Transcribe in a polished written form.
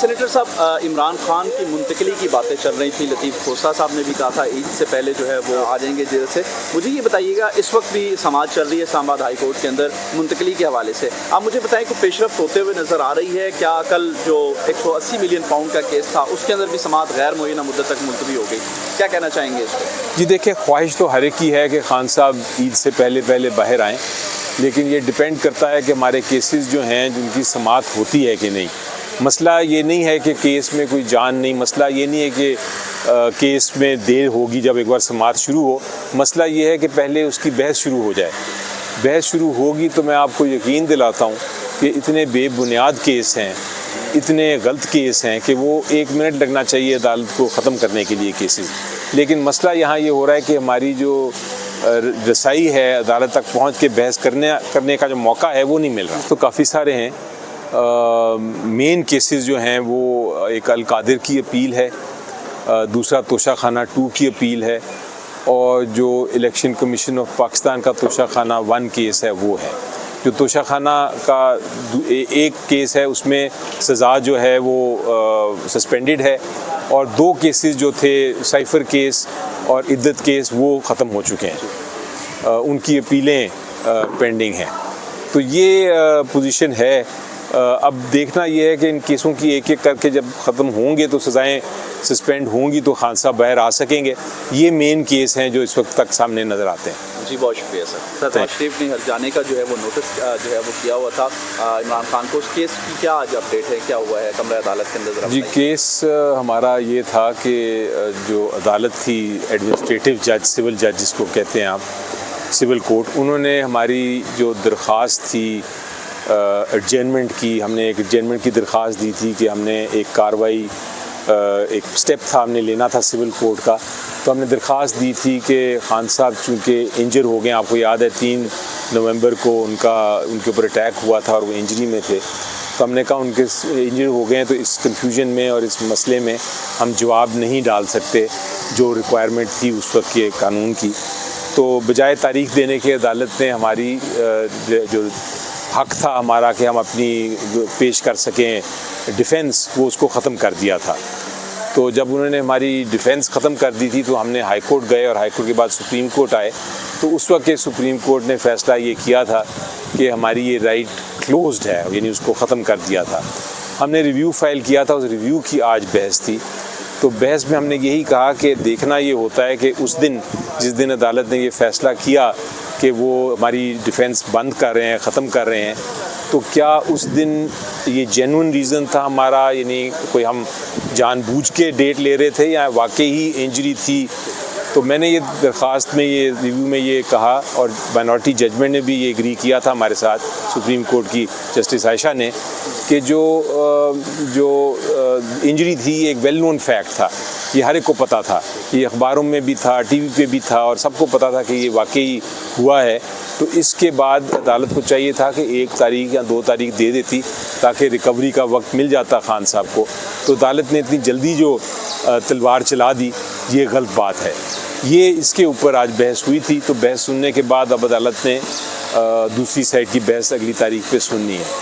Senator صاحب، عمران خان کی منتقلی کی باتیں چل رہی تھیں، لطیف کھوسہ صاحب نے بھی کہا تھا عید سے پہلے جو ہے وہ آ جائیں گے جیل سے۔ مجھے یہ بتائیے گا، اس وقت بھی سماعت چل رہی ہے اسلام آباد ہائی کورٹ کے اندر منتقلی کے حوالے سے، آپ مجھے بتائیں کہ پیش رفت ہوتے ہوئے نظر آ رہی ہے؟ کیا کل جو 180 ملین پاؤنڈ کا کیس تھا اس کے اندر بھی سماعت غیر معینہ مدت تک ملتوی ہو گئی؟ کیا کہنا چاہیں گے اس پہ؟ جی دیکھیں، خواہش تو ہر ایک کی ہے کہ خان صاحب عید سے پہلے باہر آئیں، لیکن یہ ڈیپینڈ کرتا ہے کہ ہمارے کیسز جو ہیں جن کی سماعت ہوتی ہے کہ نہیں۔ مسئلہ یہ نہیں ہے کہ کیس میں کوئی جان نہیں، مسئلہ یہ نہیں ہے کہ کیس میں دیر ہوگی جب ایک بار سماعت شروع ہو، مسئلہ یہ ہے کہ پہلے اس کی بحث شروع ہو جائے۔ بحث شروع ہوگی تو میں آپ کو یقین دلاتا ہوں کہ اتنے بے بنیاد کیس ہیں، اتنے غلط کیس ہیں کہ وہ 1 منٹ لگنا چاہیے عدالت کو ختم کرنے کے لیے کیسز، لیکن مسئلہ یہاں یہ ہو رہا ہے کہ ہماری جو رسائی ہے عدالت تک پہنچ کے بحث کرنے کا جو موقع ہے وہ نہیں مل رہا۔ تو کافی سارے ہیں، مین کیسز جو ہیں وہ ایک القادر کی اپیل ہے، دوسرا توشہ خانہ 2 کی اپیل ہے، اور جو الیکشن کمیشن آف پاکستان کا توشہ خانہ 1 کیس ہے وہ ہے۔ جو توشہ خانہ کا ایک کیس ہے اس میں سزا جو ہے وہ سسپینڈڈ ہے، اور 2 کیسز جو تھے سائفر کیس اور عدت کیس وہ ختم ہو چکے ہیں، ان کی اپیلیں پینڈنگ ہیں۔ تو یہ پوزیشن ہے۔ اب دیکھنا یہ ہے کہ ان کیسوں کی ایک ایک کر کے جب ختم ہوں گے تو سزائیں سسپینڈ ہوں گی تو خان صاحب باہر آ سکیں گے۔ یہ مین کیس ہیں جو اس وقت تک سامنے نظر آتے ہیں۔ جی بہت شکریہ سر۔ نواز شریف نے ہر جانے کا جو ہے وہ نوٹس جو ہے وہ کیا ہوا تھا عمران خان کو، اس کیس کی کیا آج اپڈیٹ ہے، کیا ہوا ہے کمرہ عدالت کے اندر؟ جی کیس ہمارا یہ تھا کہ جو عدالت تھی ایڈمنسٹریٹو جج، سول جج جس کو کہتے ہیں آپ، سول کورٹ، انہوں نے ہماری جو درخواست تھی ایڈجرنمنٹ کی، ہم نے ایک ایڈجرنمنٹ کی درخواست دی تھی کہ ہم نے ایک کاروائی، ایک سٹیپ تھا ہم نے لینا تھا سول کورٹ کا، تو ہم نے درخواست دی تھی کہ خان صاحب چونکہ انجر ہو گئے، آپ کو یاد ہے 3 نومبر کو ان کے اوپر اٹیک ہوا تھا اور وہ انجری میں تھے، تو ہم نے کہا ان کے انجر ہو گئے ہیں تو اس کنفیوژن میں اور اس مسئلے میں ہم جواب نہیں ڈال سکتے جو ریکوائرمنٹ تھی اس وقت کے قانون کی۔ تو بجائے تاریخ دینے کے عدالت نے ہماری جو حق تھا ہمارا کہ ہم اپنی پیش کر سکیں ڈیفینس، وہ اس کو ختم کر دیا تھا۔ تو جب انہوں نے ہماری ڈیفینس ختم کر دی تھی تو ہم نے ہائی کورٹ گئے، اور ہائی کورٹ کے بعد سپریم کورٹ آئے، تو اس وقت کے سپریم کورٹ نے فیصلہ یہ کیا تھا کہ ہماری یہ رائٹ کلوزڈ ہے، یعنی اس کو ختم کر دیا تھا۔ ہم نے ریویو فائل کیا تھا، اس ریویو کی آج بحث تھی، تو بحث میں ہم نے یہی کہا کہ دیکھنا یہ ہوتا ہے کہ اس دن جس دن عدالت نے یہ فیصلہ کیا کہ وہ ہماری ڈیفینس بند کر رہے ہیں، ختم کر رہے ہیں، تو کیا اس دن یہ جینوئن ریزن تھا ہمارا، یعنی کوئی ہم جان بوجھ کے ڈیٹ لے رہے تھے یا واقعی ہی انجری تھی؟ تو میں نے یہ درخواست میں، یہ ریویو میں یہ کہا، اور مائنورٹی ججمنٹ نے بھی یہ ایگری کیا تھا ہمارے ساتھ، سپریم کورٹ کی جسٹس عائشہ نے، کہ جو انجری تھی ایک ویل نون فیکٹ تھا، یہ ہر ایک کو پتہ تھا، یہ اخباروں میں بھی تھا، ٹی وی پہ بھی تھا، اور سب کو پتہ تھا کہ یہ واقعی ہوا ہے۔ تو اس کے بعد عدالت کو چاہیے تھا کہ 1 تاریخ یا 2 تاریخ دے دیتی تاکہ ریکوری کا وقت مل جاتا خان صاحب کو، تو عدالت نے اتنی جلدی جو تلوار چلا دی، یہ غلط بات ہے۔ یہ اس کے اوپر آج بحث ہوئی تھی، تو بحث سننے کے بعد اب عدالت نے دوسری سائڈ کی بحث اگلی تاریخ پہ سننی ہے۔